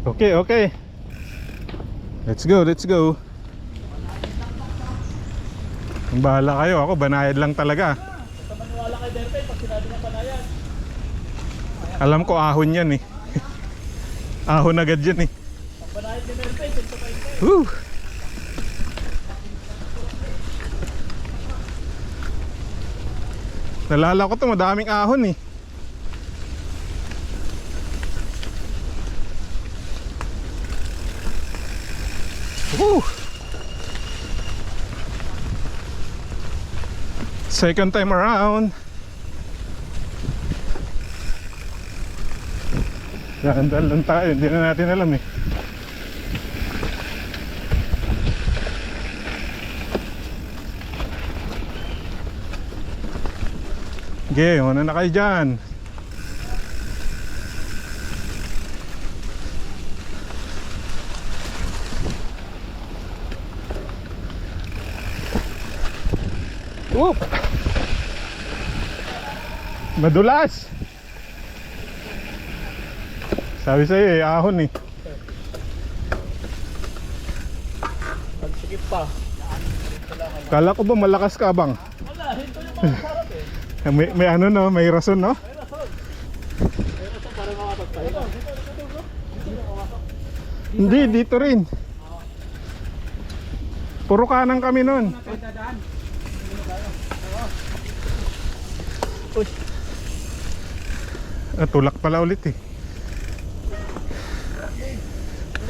Okay, okay. Let's go, let's go. Ang bahala kayo, ako banayad lang talaga. Basta maniwala kay Derpe pag sinabi niya panayan. Alam ko ahon yan eh. Ahon agad yan eh. Pag banayad ni Derpe, sinto pa yun. Woo! Nalala ko to, madaming ahon eh. Woo! Second time around. Dahan-dahan lang tayo, hindi na natin alam eh. Okay, una na kayo dyan. Whoop! Madulas! Sabi sa'yo eh, ahon eh. Pagsikip pa. Kala ko ba malakas ka bang? Wala, hinto yung mga sarap eh. May ano no, may rason no? May rason. May rason para makapagpahinga. Hindi, dito rin. Puro kanan kami nun. Uy, Tulak pala ulit eh. ano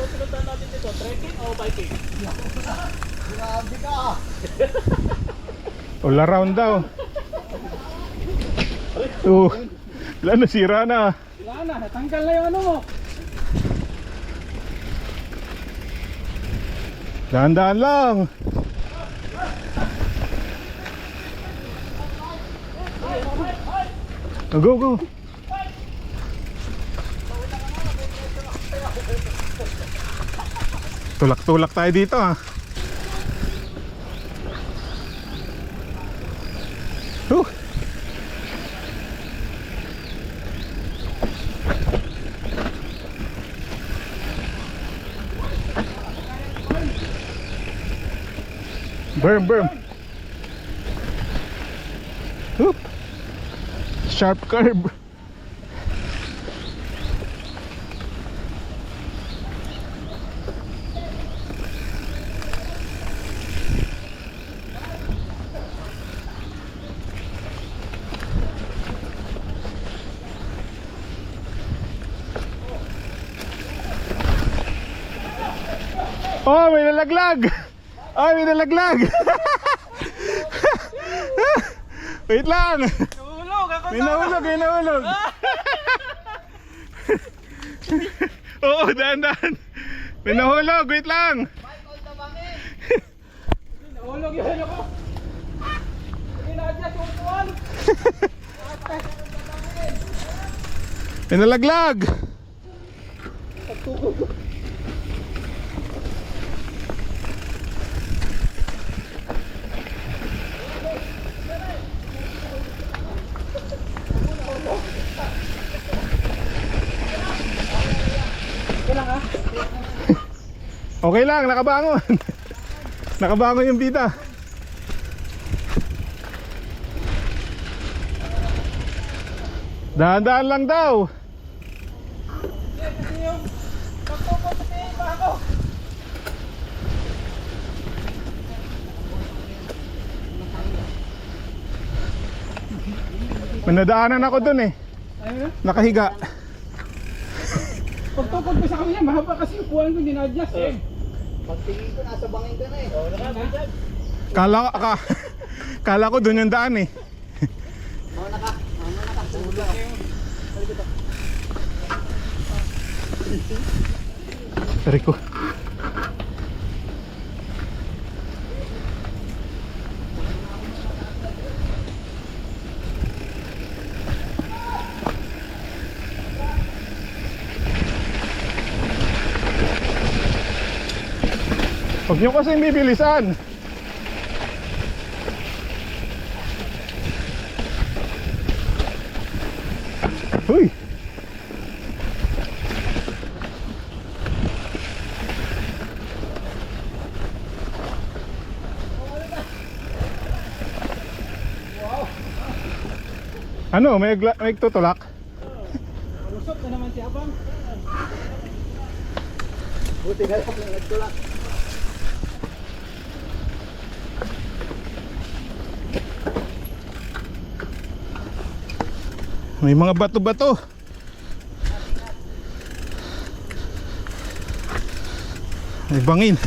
pinuntahan natin dito? Trekking o biking? Grabe ka! All around daw. Wala, nasira na. Wala na, natanggal na yung ano mo. Dahan-dahan lang. Go, go. Tulak-tulak tayo dito ah. Berm, berm. Oop. Sharp curve. Oh, may nalaglag. Oh, may nalaglag. Wait lang. Nahulog ako May nahulog, may nahulog. Oo, dahan-dahan. May nahulog, wait lang. Nahulog yun ako. Hindi na-adjust yung upuan. May nalaglag. Okay lang, nakabangon. Nakabangon yung bida. Dahan-dahan lang daw. Kasi yung pagpupot sa iba ako. May nadaanan ako dun eh. Ayun. Nakahiga. Pagtukod ko sa kanya, mahaba kasi yung upuan ko, hindi na-adjust eh. Pagtingin ko, nasa bangin ka na eh. Oo, naka-adjust. Kala ko dun yung daan eh. Oo, naka. Tulog ka. Sorry ko. Huwag nyo kasing bibilisan. Uy! Ano, may tutulak? Lusot na naman si Abang. Buti na lang na nagtulak. May mga bato-bato. May bangin.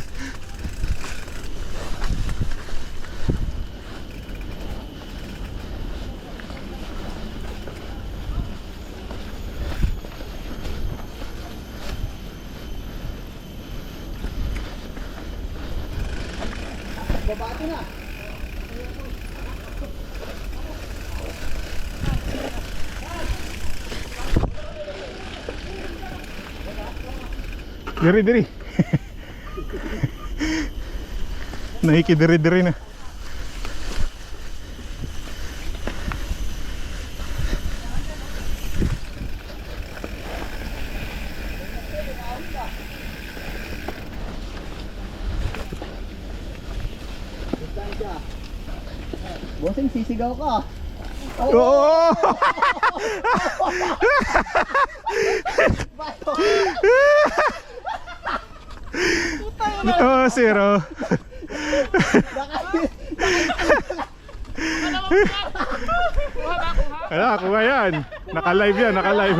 Babato na. Diri. Nakikidiri-diri na. Distansya. Bossing, sisigaw ka. Oo! Bato. Oh, zero. Wala, kuha yan. Naka-live yan, naka-live.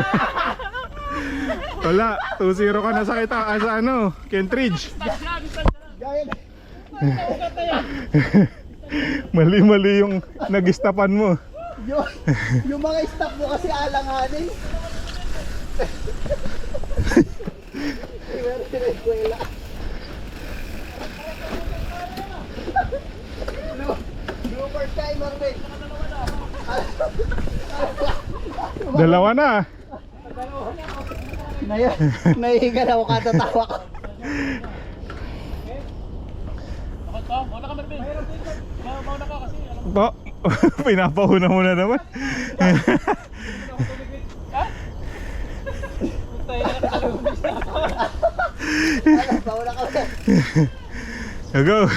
Wala, 2-0 ka na sa kita. Sa ano, Kentridge. Gaya. Mali-mali yung nag-istapan mo. Yung mga staff mo kasi alanganin. Meron sila eskwela. Blooper timer, mate. Dalawa na. Nahihiga na ako katatawa ko. Mauna ka, Marvin. Mauna ka kasi. Po, pinapahuna mo na naman. Paula ka ulit. Go.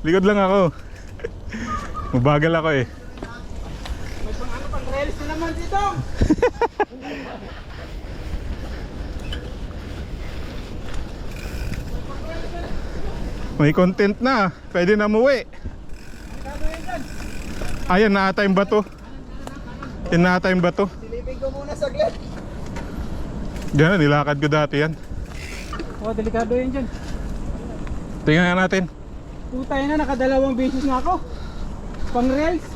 Likod lang ako. Mabagal ako eh. May pang rails na naman dito. May content na. Pwede na umuwi. Ayan, naata yung bato. Yan naata yung bato. Silipin ko muna saglit. Diyan, nilakad ko dati yan. Oh, delikado yan dyan. Tingnan nga natin. Putay na, nakadalawang beses na ako. Pang rails.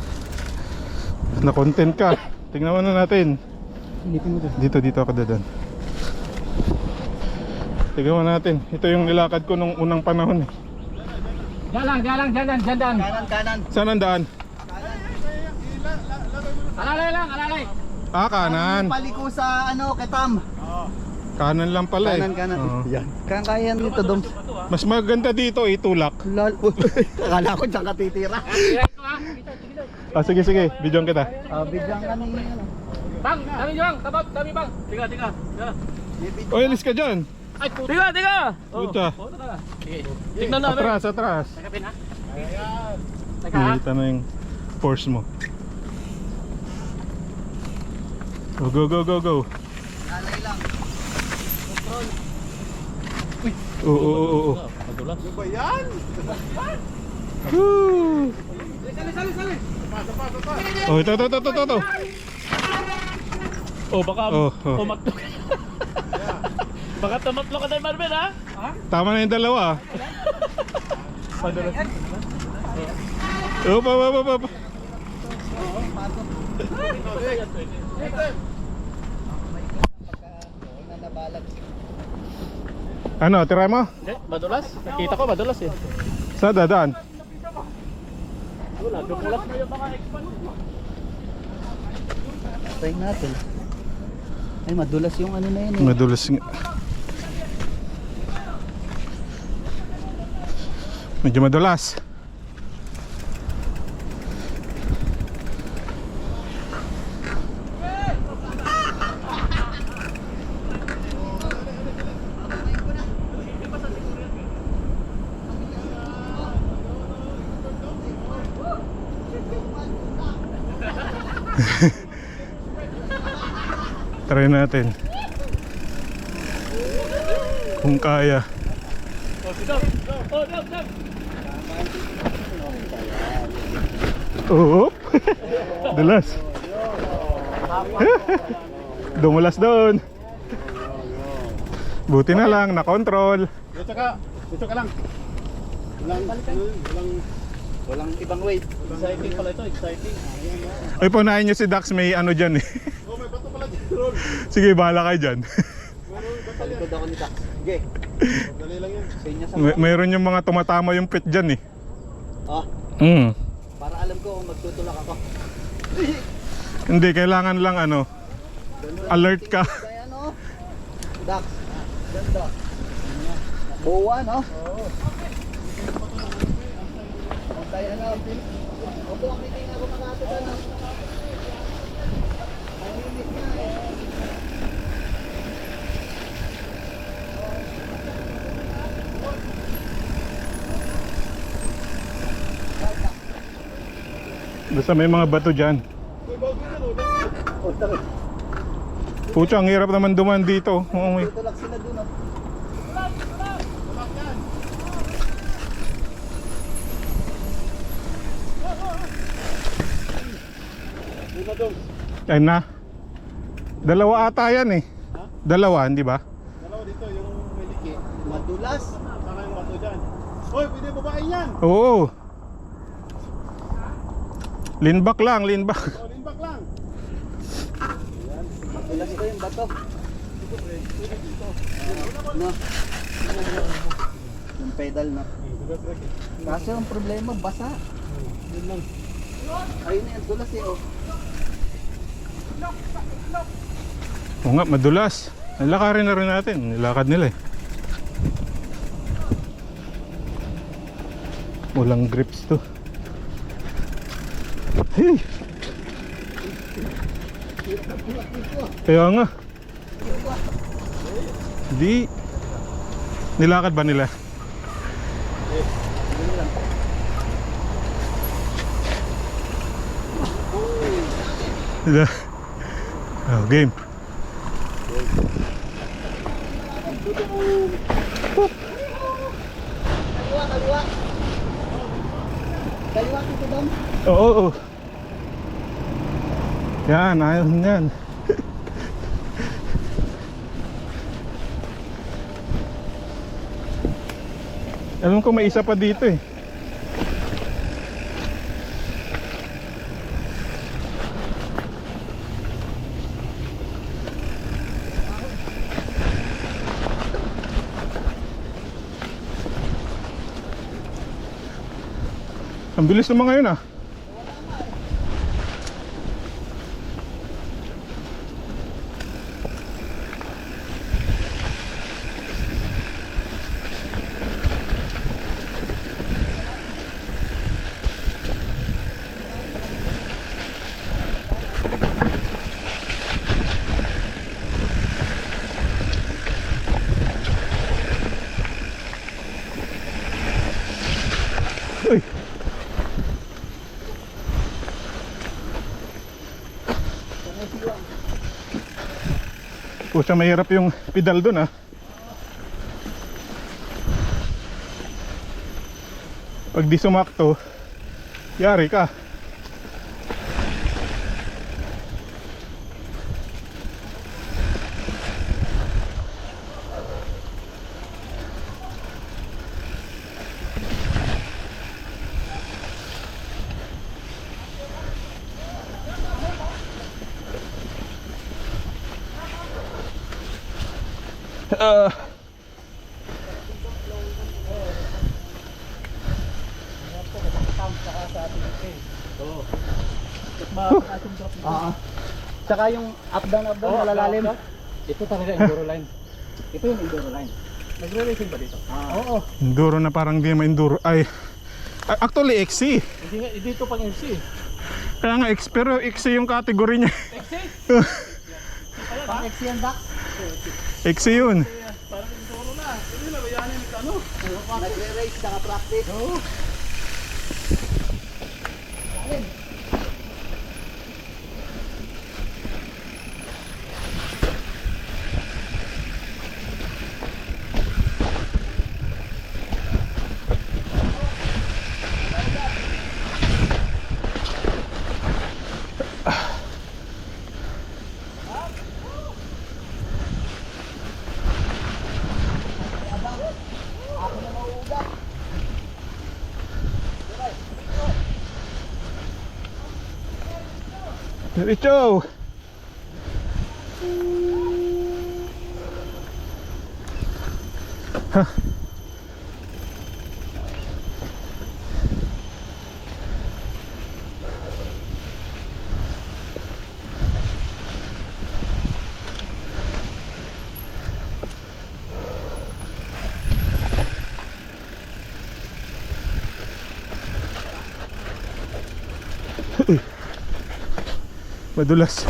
Na-content ka. Tingnan mo na natin. Silipin mo doon. Dito ako dadan. Tingnan mo natin. Ito yung nilakad ko nung unang panahon eh. Diyan lang. Kanan. Saan ang daan? Alalay lang, alalay. Ah, kanan. Paliko sa ano, Ketam. Kanan lang pala eh. Kanan. Oo. Yan. Kaya nito, Dom. Mas maganda dito itulak. Lol. Akala ko dyan ka titira. Ah, sige. Bidyon kita. Bigyan ka ng ano. Bang, dami bang. Tiga. O, alis ka dyan. Ay, tiga. Puta. Sige. Tignan namin. Atras. Takapin ha. Teka ha. Nakita na yung force mo. Oh, go. Alay lang. Oo. Madulas. Ano ba yan? Woo! Sali. Oh, ito. Oh, baka Oh. tumatlok. Baka tumatlok ka tayo, Marvin, ha? Tama na yung dalawa. Madulas. Oh, pa. Ano, tira mo? Madulas? Nakita ko, madulas eh. Sa dadaan? Wala, dumulas na yung mga expand mo. Try natin. Ay, madulas yung ano na yun eh. Madulas nga. Medyo madulas. Try natin. Kung kaya. Oh, si Doc. Oh, Doc, Doc. Oo. Dulas. Dumulas doon. Buti na lang, na-control. Dito ka lang. Walang ibang weight. Exciting pala ito, exciting. Ay, punahin nyo si Dax, may ano dyan eh. Oh, may bato pala dyan, Ron. Sige, bahala kayo dyan. Sa likod ako ni Dax. Sige. Dali lang yan. Sa inyo sa Mayroon yung mga tumatama yung pit dyan eh. Oh, para alam ko kung magtutulak ako. Hindi, kailangan lang ano, alert ka. Kaya ano? Dax. Ganda. Buwa, no? Oo. Kaya ano? Opo, ang meeting ako makatid ano. Ang limit na eh. Basta may mga bato dyan. Oh, tara. Pucha, ang hirap naman duman dito. Oo, may- Tutulak sila dun, oh. Ayun na. Dalawa ata yan eh. Dalawa, hindi ba? Dalawa dito, yung may liki. Madulas. Saka yung bato dyan. Hoy, pwede babae yan. Oo. Lean back lang, lean back. Oh, limbak lang. Madulas ko yung bato. No. Yung pedal na. Kaso ang problema, basa. Ayun na yan, dulas eh, oh. Oo nga, madulas. Nilakarin na rin natin. Nilakad nila eh. Walang grips to. Hey! Kaya nga. Di. Nilakad ba nila? Nila. Oh, game. Kaliwa. Kaliwa dito, Dom. Oo, oo. Yan, ayaw yan. Alam ko may isa pa dito eh. Ang bilis naman ngayon ah. Uy. Pucha, mahirap yung pedal dun ah. Pag di sumakto, yari ka. Oo. Tsaka yung up down malalalim. Ito talaga enduro line. Ito yung enduro line. Nagre-racing ba dito? Oo. Enduro na parang di ma-enduro. Ay, actually XC. Hindi nga, dito pang MC. Kaya nga X, pero XC yung category niya. XC? Pang XC yan, Dax. XC yun. Parang enduro na. Hindi na, bayanin yung ano. Nagre-race, tsaka practice. Oo. Diretso! Ha. Uy. Madulas.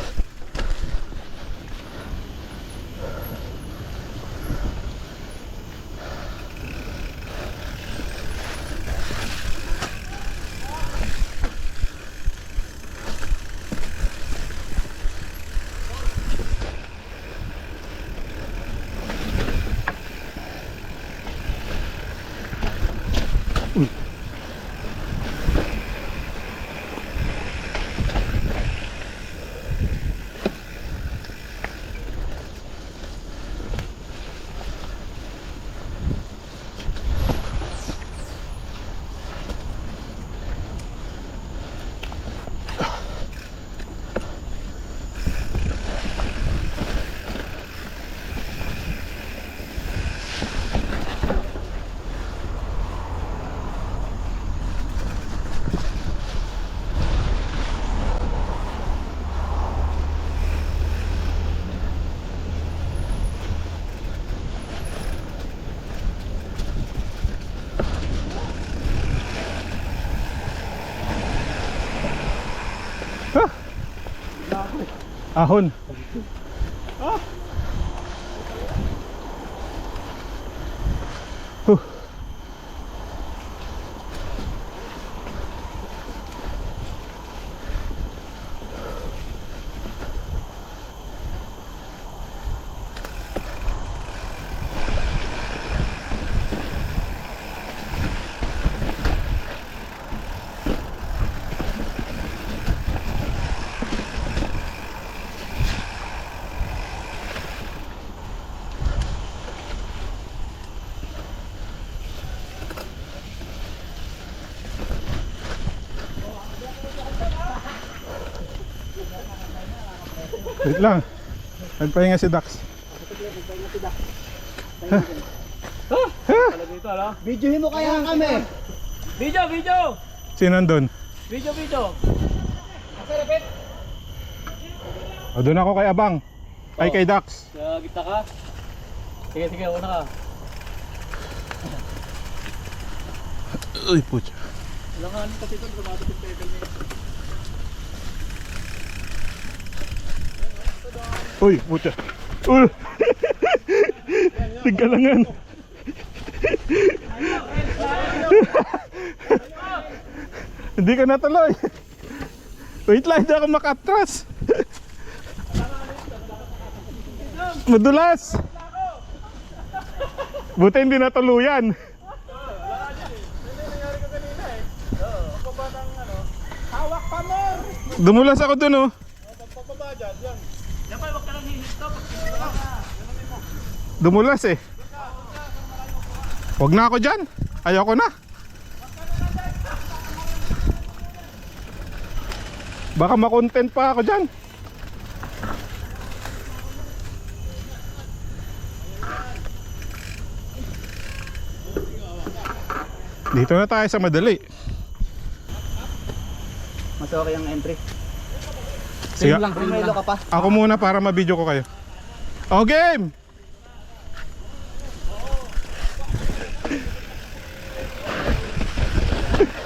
Ahon. Huh. Wait lang. Nagpahinga si Dax. Talaga ito, ano? Videohin mo kaya kami. Video, video! Sino nandun? Video, video! O, doon ako kay Abang. Ay, kay Dax. Sa gitna ka? Sige, sige, una ka. Uy, putya. Wala nga, ano kasi ito, tumatapit yung pedal niya. Uy, putya. Uy! Tiggalangan. Hindi ka natuloy. Wait lang, hindi ako makatras. Madulas. Buti hindi natuluyan. Hawak pa mo! Dumulas ako dun, oh. Pagpapaba dyan, yan. Yan pa, huwag ka lang hihinto. Dumulas eh. Huwag na ako dyan. Ayoko na. Baka makontent pa ako dyan. Dito na tayo sa madali. Mas okay ang entry. Sige, Primelo ka pa. ako muna para mabidyo ko kayo. Oh, game!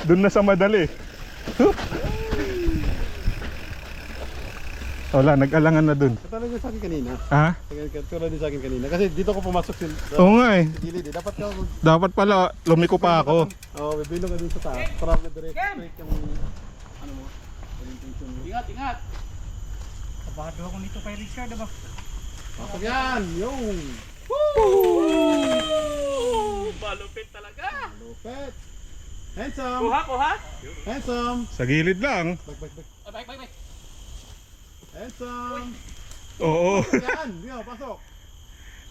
Doon na sa madali. Wala, nag-alangan na dun. Katulad din sa akin kanina. Ha? Katulad din sa akin kanina. Kasi dito ko pumasok sa Oo nga eh. gilid eh. Dapat ka Dapat pala lumiko pa ako. bibilong ka dun sa taas. Para na-direct straight yung ano mo. Yung intention mo. Ingat, ingat! Kabado ako nito kay Richard, diba? Pasok yan! Yung! Balupit talaga! Lupet! Handsome! Kuha, kuha! Handsome! Sa gilid lang. Bag, bag, bag. Ay, bye, bye, bye! Handsome! Oo. Yan! Yo, pasok!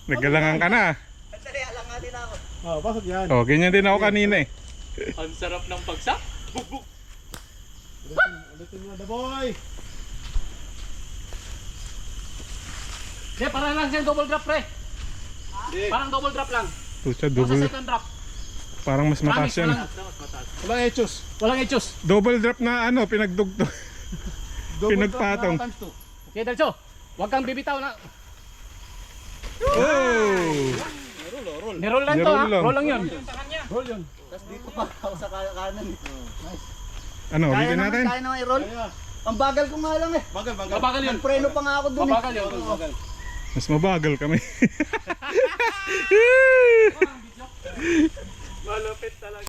Nag-alangan ka na. Oh, pasok yan! Oh, ganyan din ako kanina eh. Ang sarap ng bagsak! Buk, buk! Ulitin mo, the boy! Hindi, parang lang siya double drop pre. Parang double drop lang. Pucha, Sa double. second drop. Parang mas mataas Promise, yan. Walang etos. Walang etos. Double drop na ano, pinagdugtog. Pinagpatong. Times 2. Okay, Delso. Huwag kang bibitaw na. Oh! Ni-roll lang to ha. Ni-roll lang. Roll lang yun. Roll yun. Tapos dito pa ako sa kanan. Ano, ulitin natin? Kaya naman i-roll. Ang bagal ko nga lang eh. Bagal. Mabagal yun. Preno pa nga ako dun eh. Mabagal yun. Mas mabagal kami. Malupit talaga.